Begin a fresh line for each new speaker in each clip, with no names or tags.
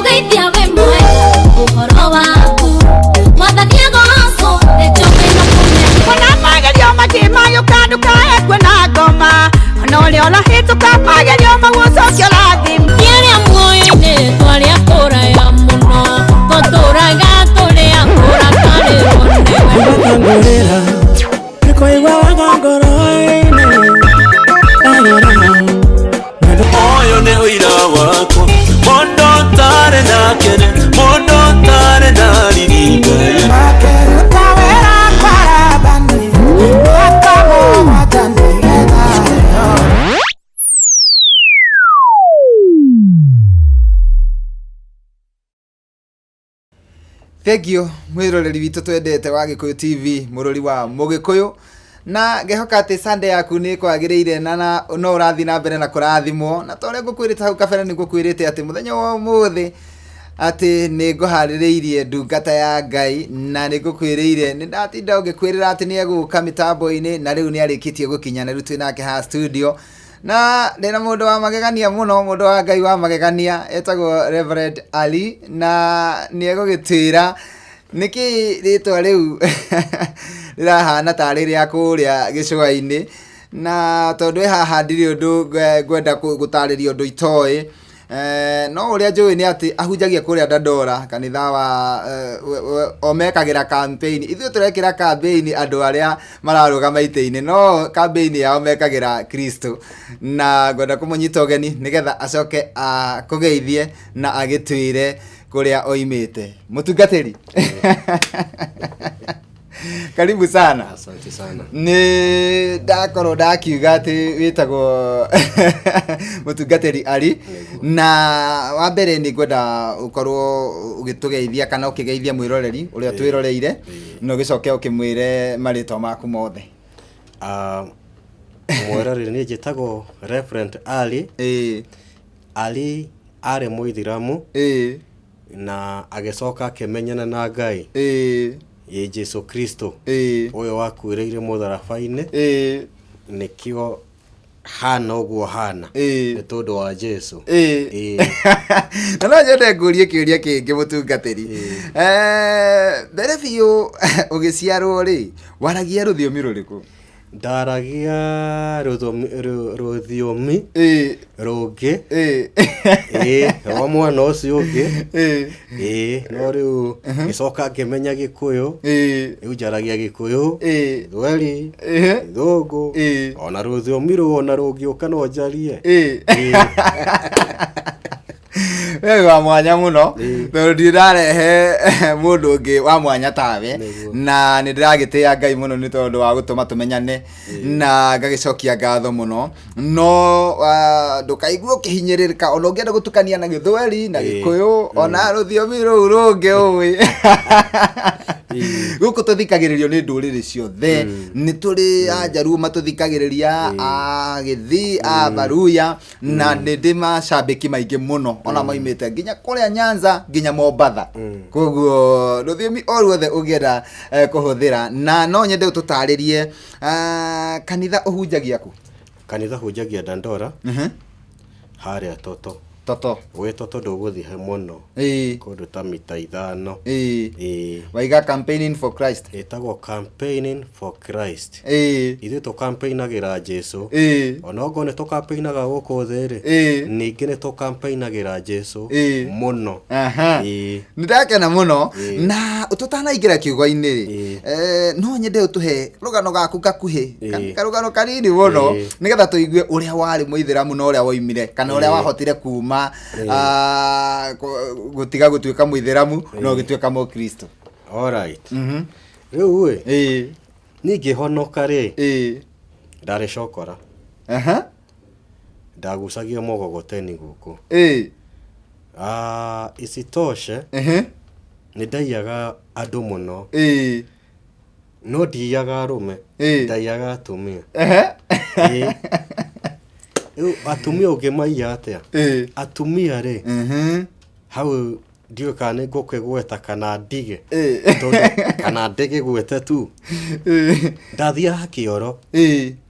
Kugeithia we mwe uhoro waku Mwathania goco nĩnjũĩ na kũmenya
Ona magerio makimayo kanduka ekwe na ngoma Ona ũrĩa ũrahĩtũka magerio magũcokio rathimo
Kĩrĩa muoyo-inĩ twarĩa kũraya mũno Tũtũraga tũrĩa kũrakarĩrwo
Ngorera Nĩkũigua wagongoro-inĩ
Oyo nĩ ũira wakwa Mũndũ ũtarĩ na kene Mũndũ ũtarĩ na riri Ngai
Makeruta wĩra kwarabani Wakamũgwata nĩgetha
Thank you mwiroreri witũ twendete wa Gĩkũyũ TV mũrori wa Mũgĩkũyũ na ngehoka atĩ Sunday yaku nĩ kwagĩrĩire na no ũrathi na mbere na kũrathimwo na ta ũrĩa ngũkwĩrĩte hau kabere nĩ ngũkwĩrĩte atĩ mũthenya wa ũmũthĩ atĩ nĩ ngũharĩrĩirie ndungata ya Ngai na nĩ ngũkwĩrĩire nĩ ndatinda ũgĩkwĩrĩra atĩ nĩ egũka mĩtambo-inĩ na rĩu nĩ arĩkĩtie gũkinya na rĩu twĩ nake haha studio na ndĩna mũndũ wa magegania mũno mũndũ wa Ngai wa magegania etagwo Reverend Ali na nĩ egũgĩtwĩra nĩkĩ rĩtwa rĩu rĩrahana tarĩ rĩa kũrĩa gĩcũa-inĩ na tondũ haha ndirĩ ũndũ ngwenda gũtarĩria ũndũ itoĩ no ũrĩa njũĩ nĩ atĩ ahunjagia kũrĩa Dandora kanitha wa omekagĩra campaign ithuĩ tũrekĩra campaign andũ arĩa mararũgama itĩ-inĩ no campaign yao mekagĩra Kristo na ngwenda kũmũnyita ũgeni nĩgetha acoke akũgeithie na agĩtwĩre kũrĩa oimĩte mũtungatĩri karibu sana.
Asante sana.
Nĩ ndakorwo ndakiuga atĩ wĩtagwo mũtungatĩri Ali na wa mbere nĩ ngwenda ũkorwo ũgĩtũgeithia kana ũkĩgeithia mwĩroreri ũrĩa twĩroreire na ũgĩcoke ũkĩmwĩre marĩtwa maku mothe.
Mwĩroreri nĩ njĩtagwo Reverend Ali. Ali arĩ Mũithĩramu na agĩcoka akĩmenyana na Ngai Jesu Kristo ũyũ wakuĩrĩire mũtharaba-inĩ nĩkĩo hana ũguo hana nĩ tondũ wa Jesu.
Na no nyende ngũrie kĩũria kĩngĩ mũtungatĩri mbere biũ ũgĩciarwo rĩ waragia rũthiomi rũrĩkũ?
Ndaragia rũthiomi rũngĩ rwa mwana ũcio ũngĩ no rĩu gĩcoka ngĩmenya Gĩkũyũ rĩu njaragia Gĩkũyũ Gĩthweri Gĩthũngũ ona rũthiomi ona rũngĩũka no njarie.
Wewe wa mwanya mũno tondũ ndirarehe mũndũ ũngĩ wa mwanya tawe na nĩ ndĩragĩtĩya Ngai mũno nĩ tondũ wa gũtũma tũmenyane na ngagĩcokia ngatho mũno no ndũkaigua ũkĩhinyĩrĩrĩka ona ũngĩenda gũtukania na Gĩthweri na Gĩkũyũ ona rũthiomi rũu rũngĩ ũĩ gũkũ tũthikagĩrĩrio nĩ ndũrĩrĩ ciothe nĩ tũrĩ Ajaruo matũthikagĩrĩria Agĩthii Abaruya na nĩ ndĩ macambĩki maingĩ mũno ona moimĩte nginya kũrĩa Nyanza nginya Mombatha koguo rũthiomi o ruothe ũngĩenda kũhũthĩra na no nyende ũtũtarĩrie kanitha ũhunjagia ku?
Kanitha hunjagia Dandora harĩa Toto we Toto ndũgũthiĩ mũno kũndũ ta mita 5
waiga campaigning for Christ
ĩtagwo campaigning for Christ ithuĩ tũkampainagĩra Jesu ona okorwo nĩ tũkampainaga gũkũ thĩ rĩ ningĩ nĩ tũkampainagĩra Jesu mũno.
Nĩ ndakena mũno na ũtũtanaingĩra kiugo-inĩ rĩ no nyende ũtũhe rũgano gaku gakuhĩ karũgano kanini mũno nĩgetha tũigue ũrĩa warĩ Mũithĩramu na ũrĩa woimire kana ũrĩa wahotire kuma gũtiga gũtuĩka Mũithĩramu no gĩtuĩka Mũkristo.
Alright. Rĩu ningĩhonoka rĩ ndarĩ cokora ndagucagia mũgogoteni gũkũ isitoshe nĩ ndaiyaga andũ mũno no ndiyaga arũme ndaiyaga atumia. Atumia ũngĩmaiya atĩa atumia rĩ hau ndiũĩ kana nĩ ngũkĩgweta kana ndige kana ndege gwete tu ndathiaga kĩoro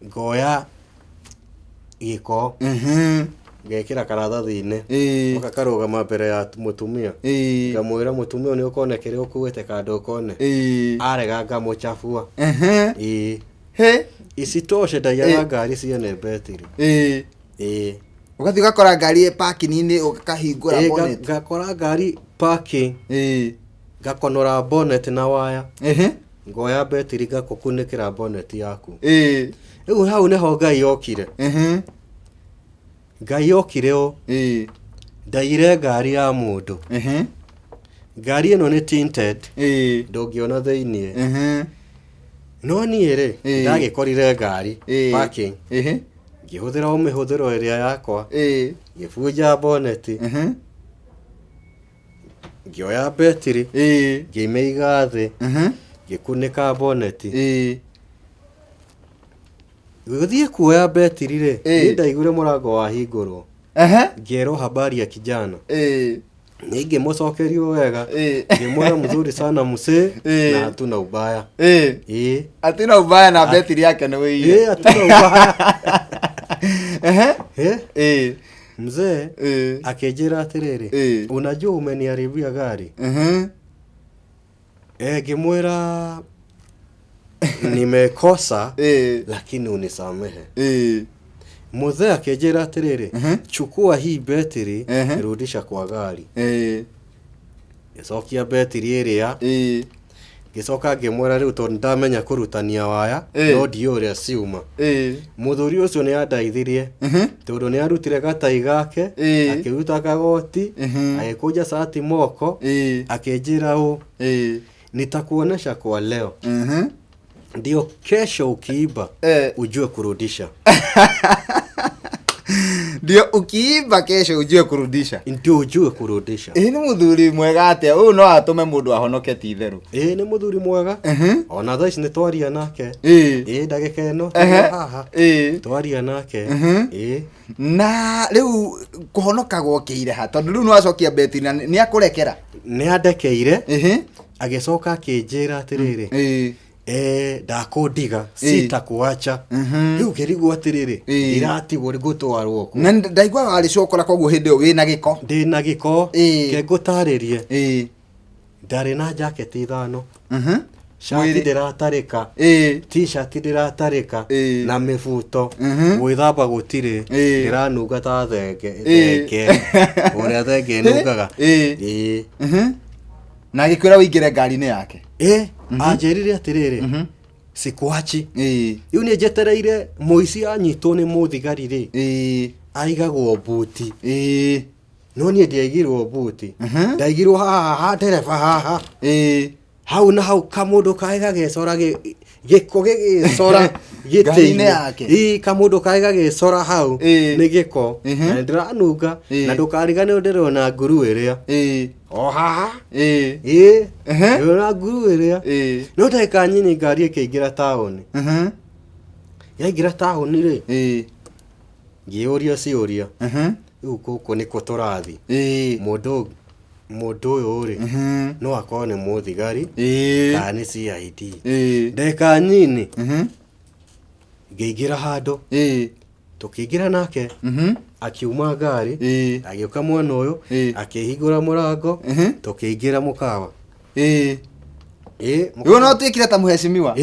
ngoya gĩko ngekira karathathi-inĩ ũgakarũgama mbere ya mũtumia ngamwĩra mũtumia nĩ ũkonekere ũkuĩte kando ũkone arega ngamũchafua isitoshe ndaiyaga ngari ciene betiri
ugathi ugakora ngari parking-inĩ ũgakahingũra bonnet
ngakora ngari parking ngakonora bonnet na waya ngoya betiri ngakukunĩkĩra bonnet yaku rĩu hau nĩho Ngai okire Ngai okire o ndaire ngari ya mũndũ ngari ĩno nĩ tinted ndũngĩona thĩinĩ no niĩ rĩ ndagĩkorire ngari parking ngĩhũthĩra mĩhũthĩro ĩrĩa yakwa ngĩbunja bonnet ngĩoya betiri ngĩmĩiga thĩ ngĩkunĩka bonnet gũthiĩ kuoya betiri rĩ nĩ ndaiguire mũrango wahingũrwo ngĩerwo habari ya kijana ningĩmũcokerio wega ngĩmwĩra mzuri sana msee na hatuna ubaya
hatuna ubaya na betiri yake nĩ wĩiye
hatuna ubaya mzee akĩnjĩra atĩrĩrĩ unajua umeniharibia gari ngĩmwĩra nimekosa lakini unisamehe mzee akĩnjĩra atĩrĩrĩ chukua hii betiri rudisha kwa gari gĩcokia betiri ĩrĩa ngĩcoka ngĩmwĩra rĩu tondũ ndamenya kũrutania waya no ndiũĩ ũrĩa ciuma mũthuri ũcio nĩ andaithirie tondũ nĩ arutire gatai gake akĩruta kagoti agĩkũnja sati moko akĩnjĩra ũũ nitakuonesha kwa leo ndio kesho ukiiba ujue kurudisha
ndio ukiiba kesho ujue kurudisha
ndio ujue kurudisha
ni muthuri mwega atia uyu no atume mundu ahonoke ti theru
ni muthuri mwega ona thaa ici nĩ twaria nake ndagĩka ĩno haha twaria nake
na rĩu kũhonoka gũkĩire ha tondũ rĩu no acokia betiri nĩ akũrekera
nĩ andekeire agĩcoka akĩnjĩra atĩrĩrĩ ndakundiga sitakuacha rĩu ngĩrigwo atĩrĩrĩ iratigwo gũtwarwo ku
na ndaigua warĩ cokora koguo hĩndĩ ĩyo wĩna gĩko
ndĩna gĩko ngũtarĩrie ndarĩ na jacket 5 shati ndĩratarĩka t-shirt ndĩratarĩka na mĩbuto gwĩthamba gũtirĩ ndĩranunga ta thenge ũrĩa thenge nungaga
na gĩkwĩra ũingĩre ngari-inĩ yake
anjĩrire atĩrĩrĩ sikuachi rĩu nĩ njetereire mũici anyitwo nĩ mũthigari rĩ aigagwo mbuti no niĩ ndiaigirwo mbuti ndaigirwo haha ndereba haha hau na hau kamũndũ kaĩ gagecora gĩko gĩgĩcora gĩtĩ-inĩ yake kamũndũ kaĩ gagĩcora hau nĩ gĩko na ndĩranunga na ndũkarigane ndĩrona nguru ĩrĩa o haha ndĩrona nguru ĩrĩa no ndagĩka nyinyi ngari ĩkĩingĩra taũni yaingĩra taũni rĩ ngĩũria ciũria rĩu gũkũ nĩkũ tũrathi mũndũ ũyũ rĩ no akorwo nĩ mũthigari kana nĩ CID ndagĩka nyinyi ngĩingĩra handũ tukĩingĩra nake akiuma ngari agĩũka mwena ũyũ akĩhingũra mũrango tukĩingĩra mũkawa
Yo no twikire ta muheshimiwa.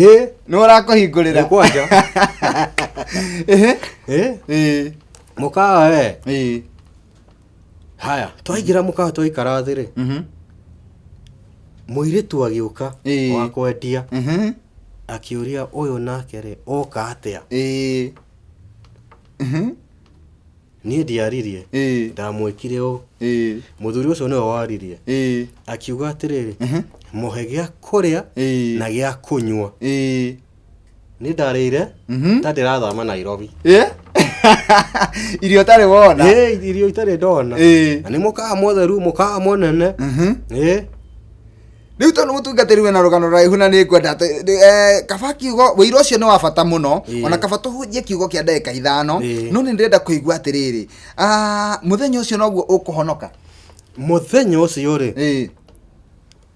No urakũhingũrĩra.
Kwanja. Mukawa we. Haya, twaingĩra mukawa twaikara thĩ rĩ. Mũirĩtu agĩũka wa kwendia. Akĩũria ũyũ nake rĩ oka atĩa. Niĩ ndiaririe ndamwĩkire ũũ mũthuri ũcio nĩwe waririe akiuga atĩrĩrĩ mũhe gĩa kũrĩa na gĩa kũnyua nĩ ndarĩire ta ndĩrathama Nairobi
irio tarĩ wona
irio itarĩ ndona na nĩ mũkawa mũtheru mũkawa mũnene
Rĩu tondũ mũtungatĩri wĩna rũgano rũraihu na nĩ ngwenda kaba kiugo wĩira ũcio nĩ wa bata mũno ona kaba tũhunjie kiugo kĩa ndagĩka 5 no nĩ ndĩrenda kũigua atĩrĩrĩ mũthenya ũcio noguo ũkũhonoka
mũthenya ũcio rĩ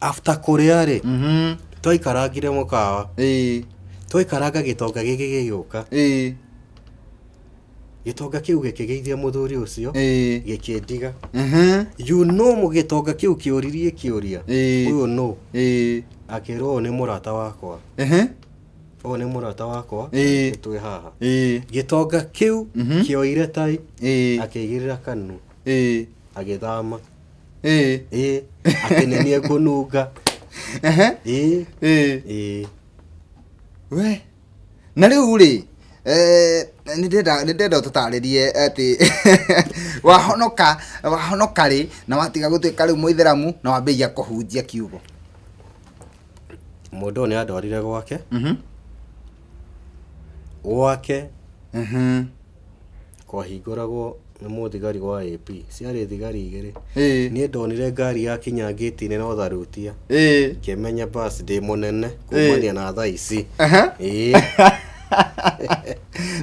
after kũrĩa rĩ twaikarangire mũkawa twaikaranga gĩtonga gĩkĩ gĩgĩũka gitonga kiu gikigeithia muthuri ucio gikindiga you know mugitonga kiu kiuririe kiuria uyu no akirwo ni murata wakwa o ni murata wakwa twi haha gitonga kiu kioire tai akigirira kanu agithama akinenie kununga
we na riu ri nindenda tutaririe ati wahonoka ri na watiga gutuika riu muitheramu na wambeia kuhunjia kiugo
mundu ni andwarire gwake kwahinguragwo ni muthigari wa AP ciari thigari igiri ni ndonire ngari ya kinya gate ni no tharutia kimenya birthday munene kumania na thaa ici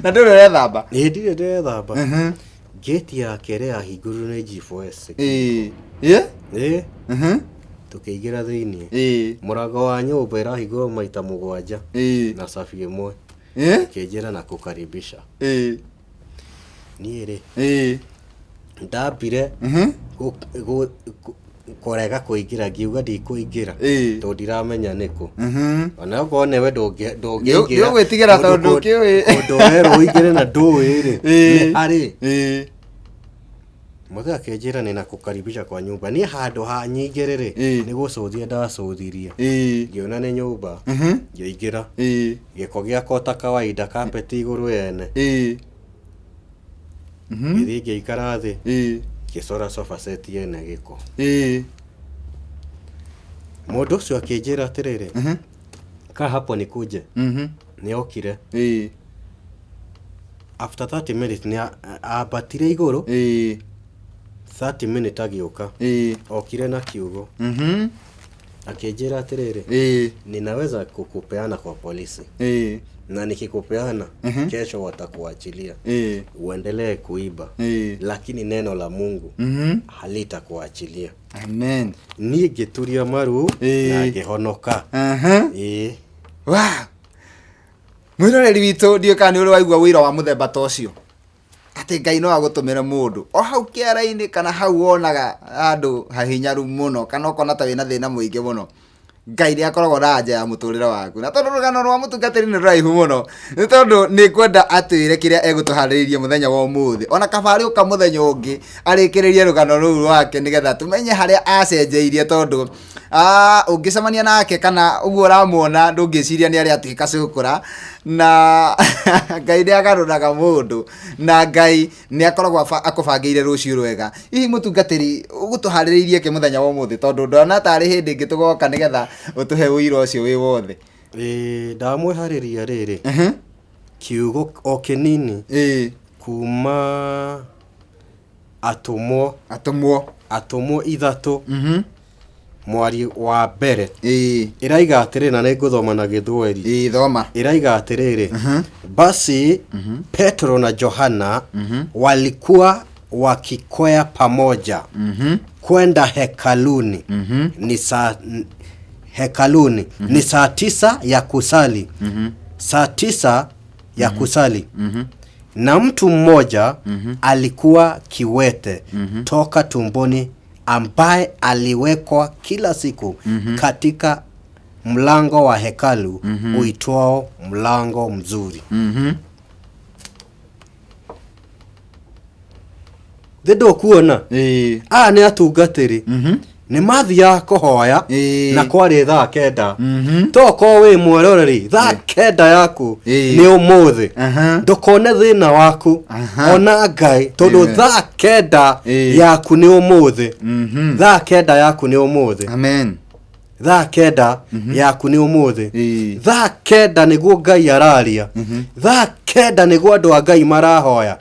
na ndure thamba
ndire thamba gate ya kere ya hinguru ni G4S tukiingira thiini murango wa nyumba irahingurwo maita 7 na safi imwe kejera na kukaribisha niere ndambire korega kuingira ngiuga ndikuingira to ndiramenya niku ona ko newe ndongiingira
gwitigira tondu kiwi
ndowero uingire na nduwire ari muthe akejera ni na kukaribisha kwa nyumba ni handu ha nyingirire ni gucuthia ndacuthirie ngiona ni nyumba ngiingira giko giakwa ta kawaida carpet iguru yene Githii ngiikara thi ngicora sofa set yene giko mundu ucio akinjira atiriri ka hapo nikuje ni okire after 30 minutes ni abatire iguru 30 minutes agiuka okire na kiugo akinjira atiriri ninaweza kukupeana kwa polisi na nikikupeana kesho watakuachilia uendelee kuiba lakini neno la Mungu halitakuachilia.
Amen.
Ni gituria maru na gihonoka
wa mwiroreri witu ndio kana uri waigua wira wa muthemba tocio ati Ngai no agutumira mundu o hau kiara-ini kana hau wonaga andu hahinyaru muno kana ukona ta wina thina muingi muno Ngai ni akoragwo na anja ya muturire waku na tondu rugano rwa mutungatiri ni raihu muno ni tondu ni kwenda atwire kiria egutuhariririe muthenya wa umuthi ona kabari uka muthenya ungi arikiririe rugano ruu rwake nigetha tumenye haria acenjeirie tondu ungicemania nake kana uguo uramuona ndungiciria ni aria atika cukura na Ngai ni agaruraga mundu na Ngai ni akoragwo akubangiire rucio rwega hihi mutungatiri ugutuhariririe ke muthenya wa umuthi tondu ndona tari hindi ngitugoka nigetha utuhe wira ucio wi wothe
ndamwihariria riri kiugo o kinini kuma atumwo ithatu mwari wa mbere iraiga atiriri na niguthoma na Githweri
thoma
iraiga atiriri basi Petro na Johana walikuwa wakikwea pamoja kwenda hekaluni ni saa 9 ya kusali saa 9 ya kusali na mtu mmoja alikuwa kiwete toka tumboni ambaye aliwekwa kila siku katika mlango wa hekalu uitwao mlango mzuri. Thindo kuona ni atungatiri ni mathia kuhoya na kwari thaa 9 toko wi mweroreri thaa 9 yaku ni umuthi ndukone thina waku ona Ngai tondu thaa 9 yaku ni umuthi thaa 9 yaku ni umuthi
amen
thaa 9 yaku ni umuthi thaa 9 niguo Ngai araria thaa 9 niguo andu a Ngai marahoya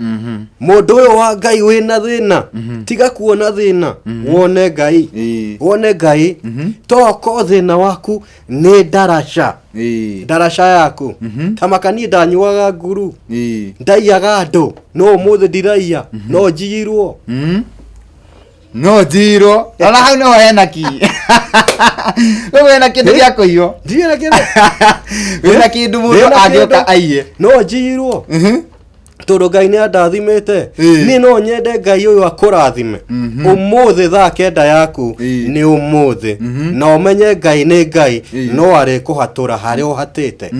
mundu uyu wa Ngai wina thina tiga kuona thina wone Ngai toko thina waku ni darasha yaku tamakani ndanyuaga nguru ndaiaga andu no umuthi ndiraia no njirwo
no jiro ona hau no hena ki wewe na kindu gya kuiyo
ndiye na kindu
wewe na kindu mundu agioka aiye
no njirwo tondå Ngai nä andathimete niä no nyende Ngai å yå akårathime å thä thaa kenda yaku nä å thä na å menye Ngai nä Ngai no arä kå hatå ra harä å hatä te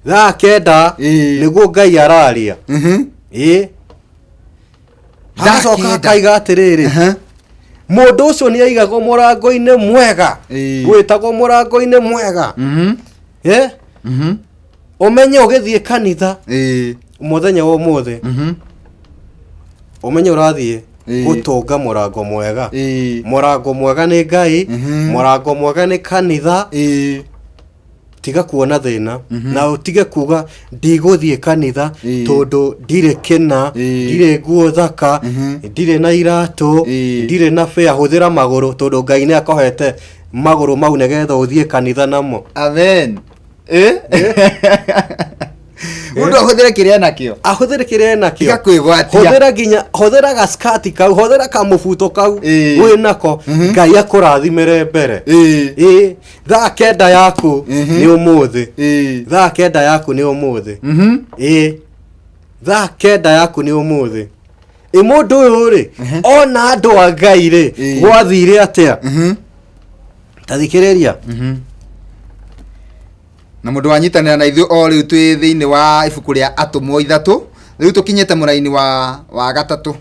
thaa kenda nä guo Ngai araria agacoka akaiga atä rä rä må ndå å cio nä aigagwo må rango-inä mwega gwä tagwo må rango-inä mwega umenye ugithie kanitha muthenya wa umuthi umenye urathie gutunga murango mwega ni Ngai murango mwega ni kanitha tiga kuona thina na utige kuga ndiguthie kanitha tondu ndire kina ndire nguo thaka ndire na iratu ndire na fea huthira maguru tondu Ngai ni akohete maguru mau negetha uthie kanitha namo.
Amen. Mundu ahuthire kiria nakio tiga kwigwatia
huthira ginya huthira gaskati kau huthira kamubuto kau wi nako Ngai akurathimire mbere thaa kenda yaku ni umuthi thaa kenda yaku ni umuthi thaa kenda yaku ni umuthi mundu uyu ri ona andu a Ngai ri gwathire atia tathikiriria
na mundu wanyitanira na ithu o riu twi thiini wa ibuku ria atumwo ithatu riu tukinyete muraini wa gatatu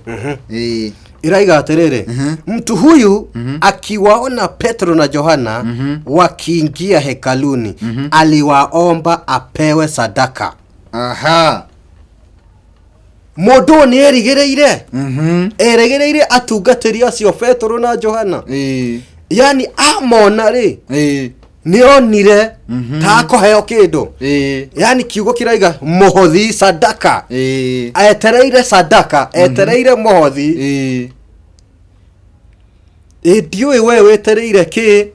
iraiga atiriri mtu huyu akiwaona Petro na Johana wakiingia hekaluni aliwaomba apewe sadaka. Mundu ni erigireire atungatiri acio Petro na Johana yani amona ri nionire ta koheo kindu yani kiugo kiraiga muhothi sadaka etereire sadaka etereire muhothi ndiui we wetereire ki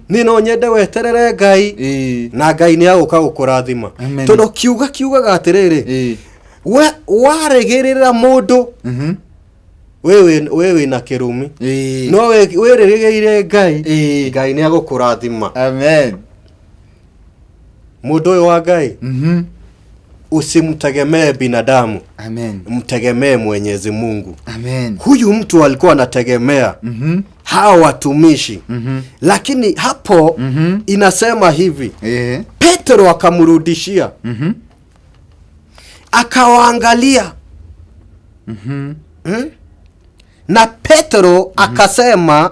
ni no nyende weterere Ngai na Ngai ni aguka gukurathima tondu kiuga gatiriri we waregirira mundu wewe na kirumi no we regeire Ngai ni agukurathima.
Amen.
Mundu uyu wa Ngai usimtegemee binadamu.
Amen.
Mtegemee Mwenyezi Mungu.
Amen.
Huyu mtu alikuwa anategemea hao watumishi lakini hapo inasema hivi Petro akamrudishia akawaangalia na Petro akasema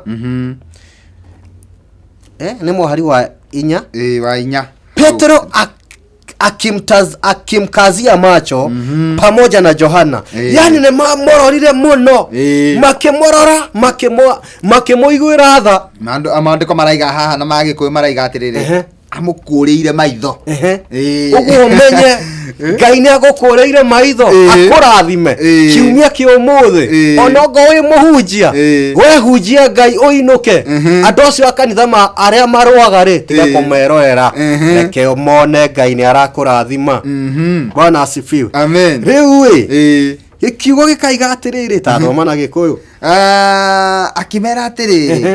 ni muhari wa inya
wa inya
Petro akimkazia macho pamoja na Johana yani ne mamororire muno makimorora makimoiguira tha
amandiko maraiga haha na magikuyu maraiga atiriri amukuriire maitho
uguo menye Ngai ni agukuriire maitho akurathime kiumia ki umuthi onogo wi muhunjia we hunjia Ngai uinuke andu acio akanitha ma aria marwaga ri tiga kumerorera reke mone Ngai ni arakurathima. Bwana asifiwe.
Amen.
Riu wi kiugo gikaiga atiriri ta thoma na gikuyu
akimera atiriri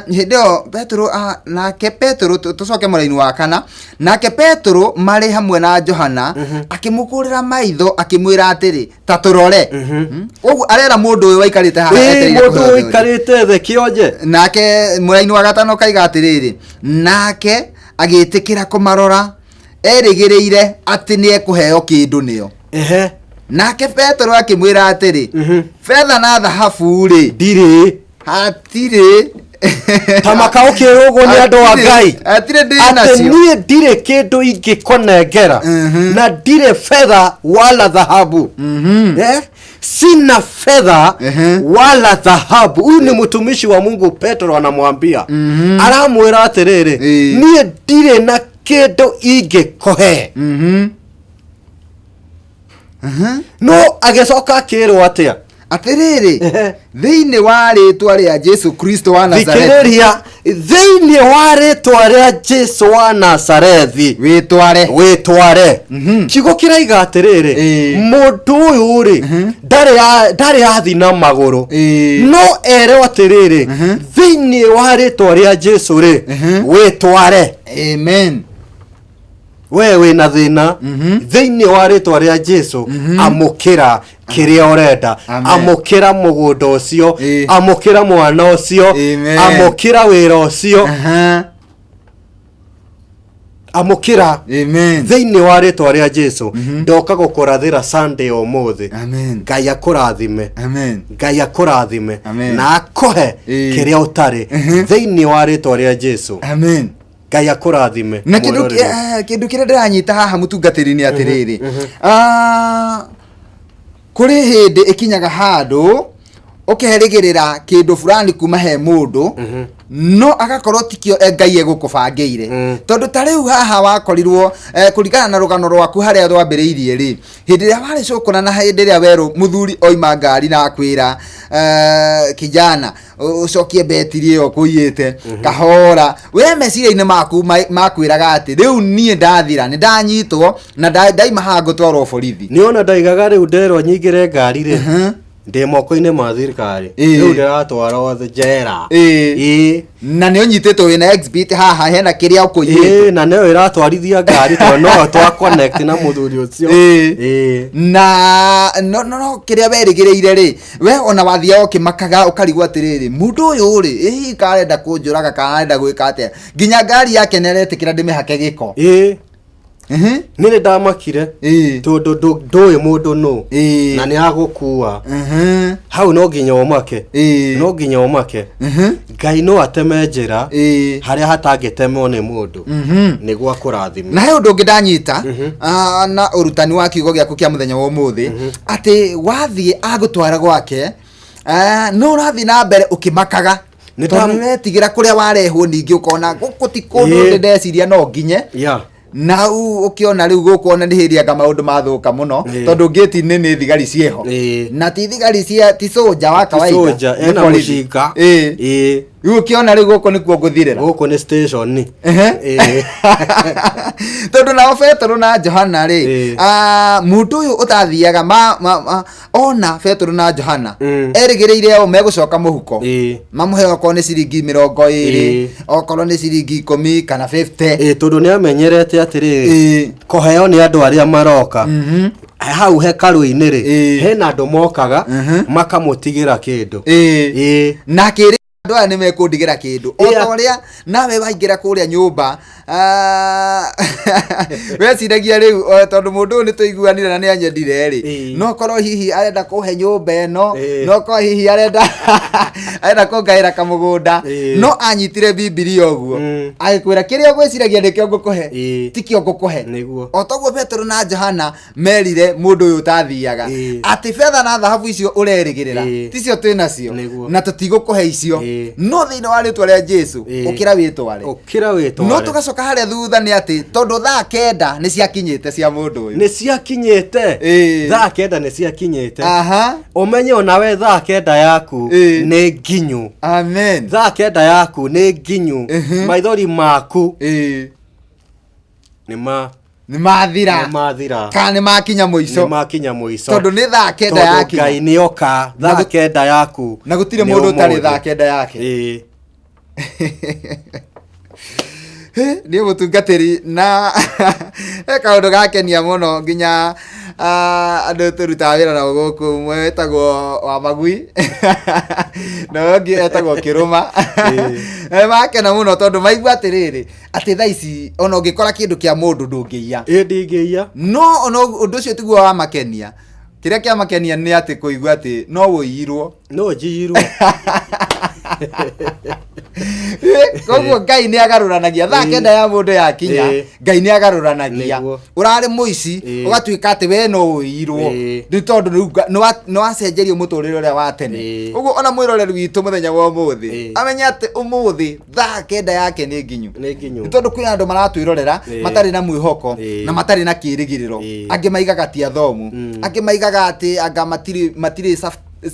ndio Petro nake Petro tucoke muraini wa kana nake Petro mari hamwe na Johana akimukurira maitho akimwira atiri ta turore ugu arera mundu uyu waikarite haha
mundu uyu waikarite the kionje
nake muraini wa gatano kaiga atiriri nake agitikira kumarora erigireire ati ni ekuheo kindu nio nake Petro akimwira atiri fedha na dhahabu ri
ndiri
hatiri
tamaka ukirugwo ni andu a Ngai
atire ndinacio
ni ndire kindu ingikonengera na ndire fedha wala dhahabu sina fedha wala dhahabu. Huyu ni mtumishi wa Mungu Petro anamwambia aramwira atiriri ni ndire na kindu ingikohe no agecoka akirwo atia
atiriri thiini wa ritwa ria Jesu Kristo wa Nazareti
thikiriria thiini wa ritwa ria Jesu wa Nazareti witware kiugo kiraiga atiriri mundu uyu ri ndari athi na maguru no ere atiriri thiini wa ritwa ria Jesu ri witware.
Amen.
wewe na thina thiini wa ritwa ria Jesu amukira kiria urenda amukira mugunda ucio amukira mwana ucio amukira wira ucio amukira thiini wa ritwa ria Jesu ndoka gukurathira Sunday umuthi Ngai akurathime Ngai akurathime na akohe kiria utari thiini wa ritwa ria Jesu Ngai akurathime
na kindu kiria ndiranyita haha mutungatiri ni atiriri kuri hindi ikinyaga handu ukerigirira kindu fulani kuma he mundu no agakorwo tikio Ngai egukubangire tondu tariu haha wakorirwo kurigana na rugano rwaku haria rwambiriirie ri hindi ria wari cukuna na hindi ria weru muthuri oima ngari na akwira kijana ucokie betiri yo kuyite kahora we meciria-ini maku makwiraga ati riu nie ndathira ni ndanyitwo na ndaima hango twaro borithi
ni ona ndaigaga riu nderwo nyingire ngari ri ndi moko-ini ma thirikari riu ndiratwarwo njera
na ni unyititwo wina exhibit haha hena kiria ukuyite
na neo iratwarithia ngari to no twa connect na muthuri ucio
na no kiria werigireire ri we ona wathia ukimakaga ukarigwa atiriri mundu uyu ri hihi karenda kunjuraga karenda gwika atia nginya ngari yake neretikira ndimihake giko nire ndamakire tondu ndui mundu no na ni agukua hau no nginya umake no nginya umake Ngai no ateme njira haria hatangitemwo ni mundu niguo akurathime na he undu ungi ndanyita na urutani wa kiugo giaku kia muthenya wa umuthi ati wathie agutwara gwake no urathi na mbere ukimakaga tondu wetigira kuria warehwo ningi ukona gukuti kundu ndeciria no nginye na ukiona riu gukuona ni hindi anga maundu mathuka muno tondu gate ni thigari cieho na ti thigari cia ti soja wa kawaida
soja ena mushika
riu ukiona riu guku nikuo nguthirira
guku ni station ni
tondu na Petro na Johana ri mundu uyu utathiaga ona Petro na Johana erigireire o megucoka muhuko mamuhe okorwo ni ciringi 20 okorwo ni ciringi 10 kana 50
tondu ni amenyerete atiriri koheo ni andu aria maroka hau hekalu-ini ri hena andu mokaga makamutigira kindu
na kiri andu aya nimekundigira kindu otoria nawe waingira kuria nyumba weciragia riu tondu mundu ni tuiguanire na ni anyendire ri no korwo hihi arenda kuhe nyumba eno no korwo hihi arenda kungaira kamugunda no anyitire Biblia oguo agikwira kiria gwiciragia nikio ngukuhe tikio ngukuhe
niguo
otoguo Petro na Johana merire mundu uyu tathiaga ati fedha na dhahabu icio urerigirira ticio twinacio na tutigukuhe icio no thiini wa ritwa ria Jesu ukira witware no tugacoka haria thutha ni ati tondu thaa 9 ni ciakinyite cia mundu uyu
ni ciakinyite thaa 9 ni ciakinyite umenye ona we thaa 9 yaku ni nginyu
amen
thaa 9 yaku ni nginyu maithori maku ni mathira
kana ni makinya muico tondu ni thaa 9 yake
Ngai ni oka thaa 9 yaku
na gutire mundu utari thaa 9 yake ni mutungatiri na kaundu gakenia muno nginya andu turuta wira na guku mwe etagwo wa magui na ungi etagwo kiruma makena muno tondu maigua atiriri ati thaa ici ona ungikora kindu kia mundu ndungiia
ndingiia
no ona undu ucio tiguo wa makenia kiria kia makenia ni ati kuigua ati no uirwo
no njirwo
koguo Ngai ni agaruranagia thaa 9 ya mundu yakinya Ngai ni agaruranagia urari muici ugatuika ati we no uirwo ni tondu no acenjerio muturire uria wa tene uguo ona mwiroreri witu muthenya wa umuthi amenya ati umuthi thaa 9 yake ni nginyu ni tondu kwina andu maratwirorera matari na mwihoko na matari na kirigiriro angi maigaga ti athomu angi maigaga ati anga matiri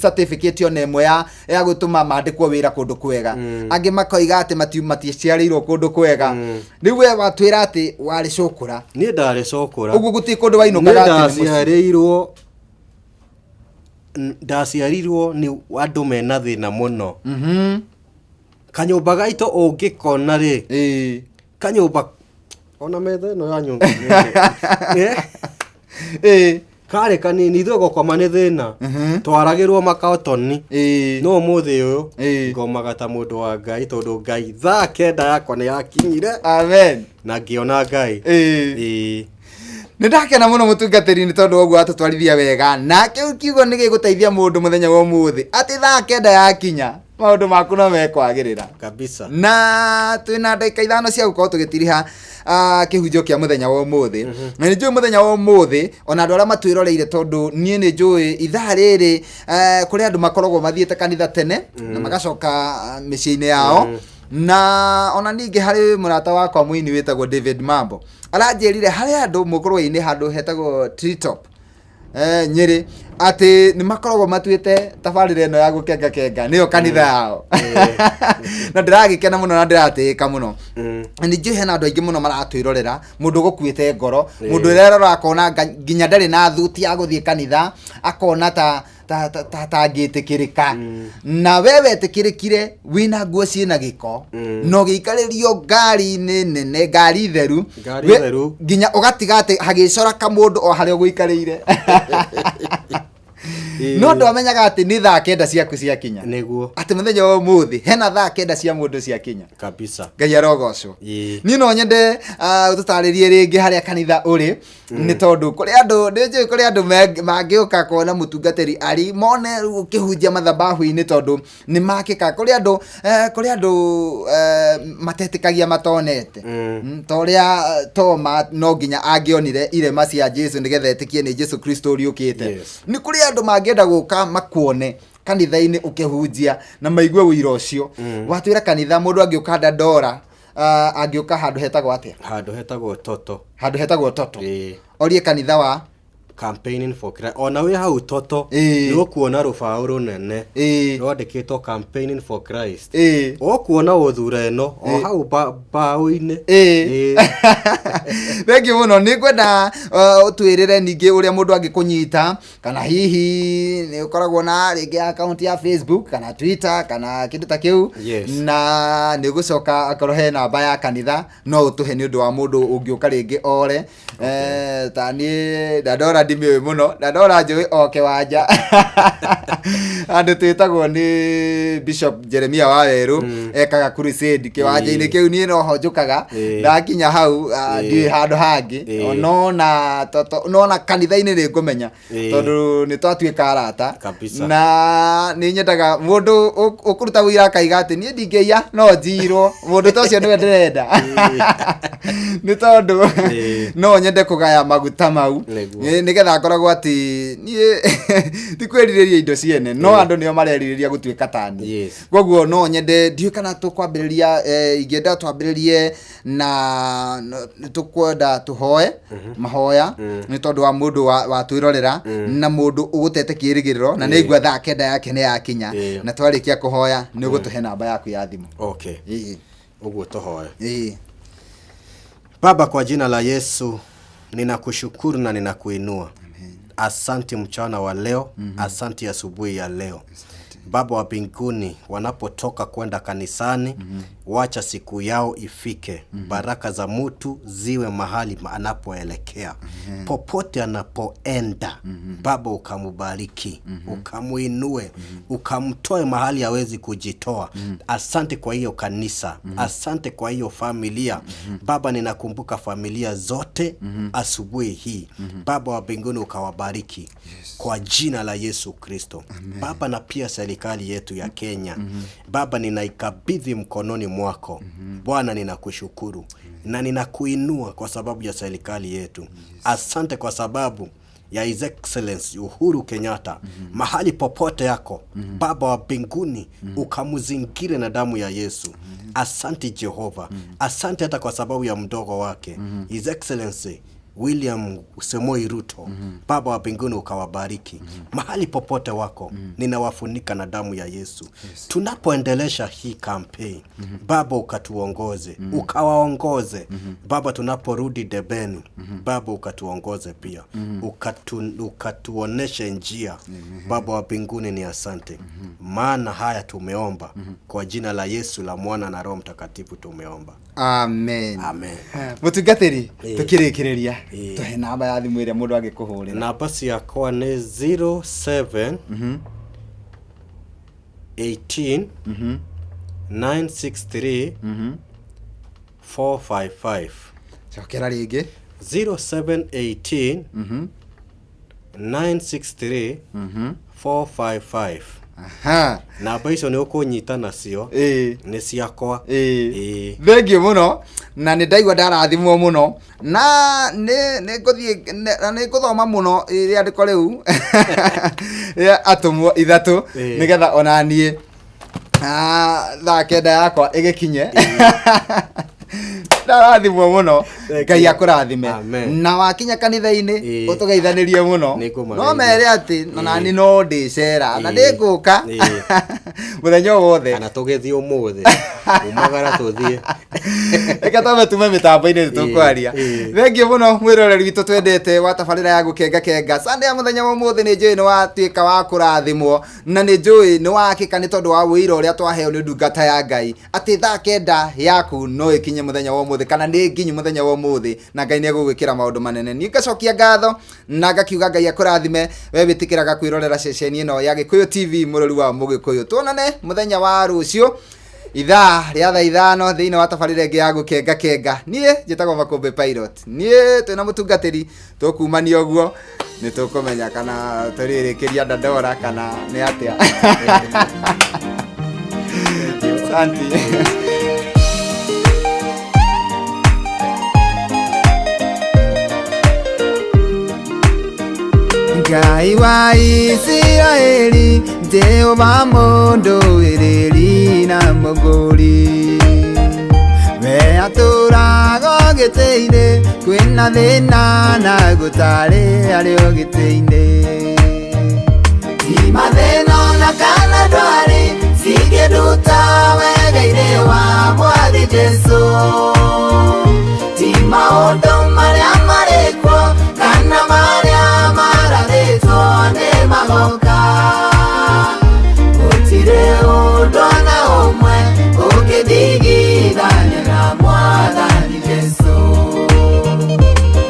certificate one emo ya gutuma mandikwo wira kundu kwega angi makoiga ati maticiarirwo kundu kwega riu we watwira ati wari cukura
ni ndari cukura
uguo guti kundu wainukaga ati
ndaciarirwo ni andu mena thina muno kanyumba gaito ungikona ri kanyumba ona methe no ya nyungu kare kanini ithuĩ kwa mane thĩna twaragĩrwo makaotoni no mũthĩ ũyũ ngomaga ta mũndũ wa Ngai tondũ Ngai thaa 9 yakwa nĩ yakinyire
amen
na ngĩona Ngai
nĩ ndakena mũno mũtungatĩri nĩ tondũ ũguo atũtwarithia wega na kiugo nĩ gĩgũteithia mũndũ mũthenya wa ũmũthĩ atĩ thaa 9 yakinya maũndũ maku no mekwagĩrĩra
kabisa
na twĩna ndagĩka 5 cia gũkorwo tũgĩtiriha kĩhunjio kĩa mũthenya wa ũmũthĩ na nĩ njũĩ mũthenya wa ũmũthĩ ona andũ arĩa matwĩroreire tondũ niĩ nĩ njũĩ ithaa rĩrĩ kũrĩ andũ makoragwo mathiĩte kanitha tene na magacoka mĩciĩ-inĩ yao na ona ningĩ harĩ mũrata wakwa mũini wĩtagwo David Mambo aranjĩrire harĩ andũ mũkũrũi-inĩ handũ hetagwo Treetop Nyĩrĩ atĩ nĩ makoragwo matuĩte tabarĩra ĩno ya gũkenga nĩyo kanitha yao na ndĩragĩkena mũno na ndĩratĩĩka mũno ningĩ hena andũ aingĩ mũno maratwĩrorera mũndũ gũkuĩte ngoro mũndũ ũrerora akona nginya ndarĩ na thuti ya gũthiĩ kanitha akona ta ngĩtĩkĩrĩka na we wetĩkĩrĩkire wĩna nguo ciĩna gĩko no gĩikarĩrio ngari-inĩ nene ngari theru nginya ũgatiga atĩ hagĩcora kamũndũ o harĩa ũgũikarĩire no ndwamenyaga atĩ nĩ thaa 9 ciaku ciakinya
nĩguo
atĩ mũthenya wa ũmũthĩ hena thaa 9 cia mũndũ ciakinya
kabisa
Ngai arogocwo niĩ no nyende ũtũtarĩrie rĩngĩ harĩa kanitha ũrĩ nĩ tondũ kũrĩ andũ nĩnjũĩ kũrĩ andũ mangĩũka kuona mũtungatĩri ari mone ũkĩhunjia mathabahu-inĩ tondũ nĩ makĩka kũrĩ andũ matetĩkagia matonete ta ũrĩa Toma no nginya angĩonire irema cia Jesu nĩgetha etĩkie nĩ Jesu Kristo ũriũkĩte nĩ kũrĩ andũ mangĩenda gũka makuone kanitha-inĩ ũkĩhunjia na maigue wĩra ũcio watwĩra kanitha mũndũ angĩũka Dandora angĩũka handũ hetagwo atĩa handũ hetagwo Toto orie kanitha wa
campaigning for Christ ona we hau Toto nĩ ũkuona rũbaũ rũnene rwandĩkĩtwo campaigning for Christ ũkuona ũthure ĩno o hau mbaũ-inĩ thengi mũno nĩ ngwenda ũtwĩrĩre ningĩ ũrĩa mũndũ angĩkũnyita kana hihi nĩ ũkoragwo na rĩngĩ account ya Facebook kana Twitter kana kĩndũ ta kĩu na nĩ ũgũcoka akorwo he namba ya kanitha no ũtũhe nĩ ũndũ wa mũndũ ũngĩũka rĩngĩ ore ta niĩ Dandora ndimĩũĩ mũno Dandora njũĩ oke wanja andũ twĩtagwo nĩ Bishop Jeremia Wawerũ ekaga crusade kĩwanja-inĩ kĩu niĩ noho njũkaga ndakinya hau ndiĩ handũ hangĩ nona kanitha-inĩ nĩ ngũmenya tondũ nĩ twatuĩka arata na nĩ nyendaga mũndũ ũkũruta wĩra akaiga atĩ niĩ ndingĩia no njirwo mũndũ ta ũcio nĩwe ndĩrenda nĩ tondũ no nyende kũgaya maguta mau nĩgetha ngoragwo atĩ niĩ ti kwĩrirĩria indo ciene no andũ nĩo marerirĩria gũtuĩka tani koguo no nyende ndiũĩ kana tũkwambĩrĩria ingĩenda twambĩrĩrie na tũkwenda tũhoe mahoya nĩ tondũ wa mũndũ watwĩrorera na mũndũ ũgũtete kĩĩrĩgĩrĩro na nĩigua thaa 9 yake nĩ yakinya na twarĩkia kũhoya nĩ ũgũtũhe namba yaku ya thimũ ũguo tũhoe Baba, kwa jina la Yesu ninakushukuru na ninakuinua. Asante mchana wa leo, asante asubuhi ya leo. Baba wa mbinguni, wanapotoka kwenda kanisani, wacha siku yao ifike. Baraka za mtu ziwe mahali anapoelekea. Popote anapoenda, Baba ukamubariki, ukamuinue, ukamtoe mahali hawezi kujitoa. Asante kwa hiyo kanisa, asante kwa hiyo familia. Baba, ninakumbuka familia zote asubuhi hii. Baba wa mbinguni ukawabariki kwa jina la Yesu Kristo. Baba, na pia serikali yetu ya Kenya. Baba, ninaikabidhi mkononi mwako. Bwana, ninakushukuru na ninakuinua kwa sababu ya serikali yetu. Asante kwa sababu ya His Excellency Uhuru Kenyatta. Mahali popote yako, Baba wa mbinguni ukamuzingire na damu ya Yesu. Asante Jehova. Asante hata kwa sababu ya mdogo wake His Excellency William Samoei Ruto, Baba wa mbinguni ukawabariki. Mahali popote wako, ninawafunika na damu ya Yesu. Tunapoendelesha hii campaign, Baba ukatuongoze, ukawaongoze. Baba tunaporudi debeni, Baba ukatuongoze pia. Ukatuoneshe njia. Baba wa mbinguni ni asante. Maana haya tumeomba kwa jina la Yesu, la Mwana na Roho Mtakatifu tumeomba.
Amen.
Amen.
Mutungatiri tukirekereria tuhe namba ya thimu iria mundu angikuhurira.
Namba ciakwa ni 07 18 963 455.
Chokera ringi
0718 963 455.
Aha.
Namba icio ni ukunyita nacio ni ciakwa.
Thengio muno na ni ndaigua ndarathimwo muno na ni nguthoma muno ria ndiko riu ya atumwo ithatu nigetha onanie thakenda yakwa igikinye. Ndarathimwo muno, Ngai akurathime. Na wakinya kanitha-ini utugeithanirie muno. No mere ati nani no ndicera na ndiguka muthenya wothe
kana tugethie umuthi umagara tuthie
eka tame tume mitambo-ini tukwaria. Thengio muno mwiroreri witu twendete wa tabarira ya gukenga kenga. Sunday ya muthenya wa umuthi ni njui ni watuika wa kurathimwo na ni njui ni wakika ni tondu wa wira uria twaheo ni ndungata ya Ngai ati thakenda yaku no ikinye muthenya wa umuthi kana ni nginyu muthenya wa umuthi na Ngai ni egugwikira maundu manene. Ni ngacokia ngatho na ngakiuga Ngai akurathime we bitikiraga kwirorera ceceni ino ya Gikuyu TV murori wa Mugikuyu. Tuonane muthenya wa rucio ithaa ria thaa ithano thiini wa tabarira ingi ya gukenga kenga. Nie njitagwo Makumbi Pilot. Nie twina mutungatiri tukumania uguo ni tukumenya kana turirikiria ndandora kana ni atia. Asante. Ngai wa Israeli Jehova mundu wiriri na muguri we aturago gite-ini kwina thina na gutari ario gite-ini tima thina na kana ndwari singiruta wega-ini wa Mwathi Jesu tima undu maria marikwo kana maria marathitwo ni magoka gutire undu na umwe ukithigithania na Mwathani Jesu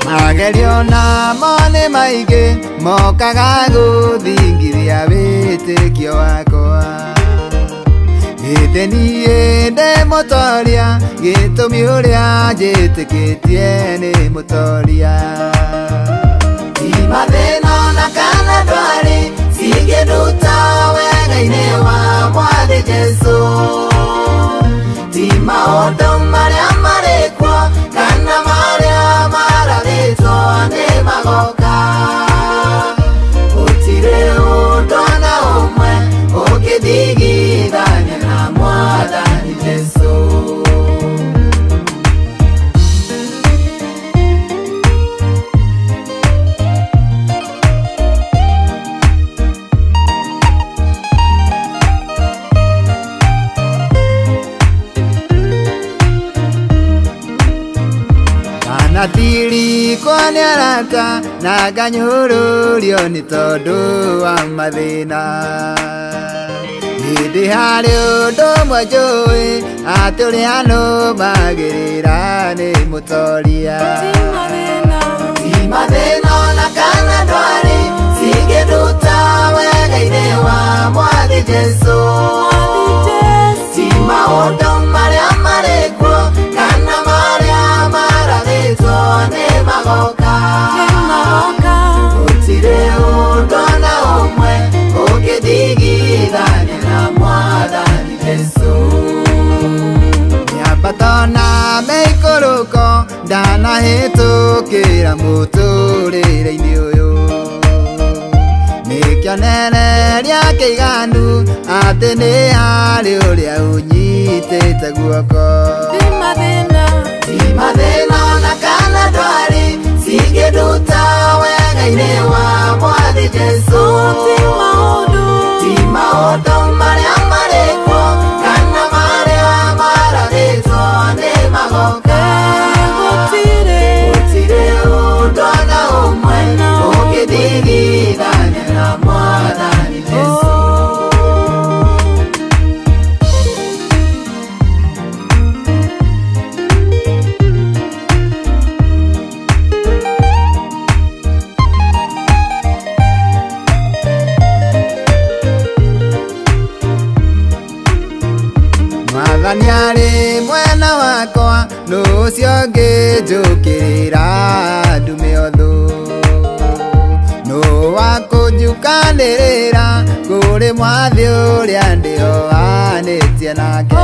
magerio namo ni maingi mokaga guthingithia witikio wakwa githenie ndi mutoria gitumi uria njitikitie ni mutoria tima thina na kana ndwari singiruta wega-ini wa Mwathi Jesu tima undu maria marikwo kana maria marathitwo ni magoka gutire undu na umwe ukithigithania na Mwathani Jesu. Natiri kwa ni arata na nganyururio ni tondu wa mathina hindi hari undu mwe njui ati uria numagirira ni mutoria tima thina na kana ndwari singiruta wega-ini wa Mwathi Jesu tima undu maria marikwo kana maria marathitwo ni magoka gutire undu na umwe ukithigithania na Mwathani Jesu nyambato na meikuruko ndanahitukira muturire-ini uyu nikionereria kiiganu ati ni hari uria unyitite guoko tima thina na kana ndwari singi
muoyo-inĩ wa Mwathi Jesũ. Ti maũndũ marĩa marĩkuo kana marĩa marathĩtwo nĩ magoka. Gũtirĩ ũndũ ona ũmwe ũngĩthigithania na Mwathani Jesũ.
Mwathani arĩ mwena wakwa, nũcio ngĩnjũkĩrĩra ndume ũthũ. Nũ wa kũnjukanĩrĩra kũrĩ Mwathi ũrĩa ndĩoanĩtie nake.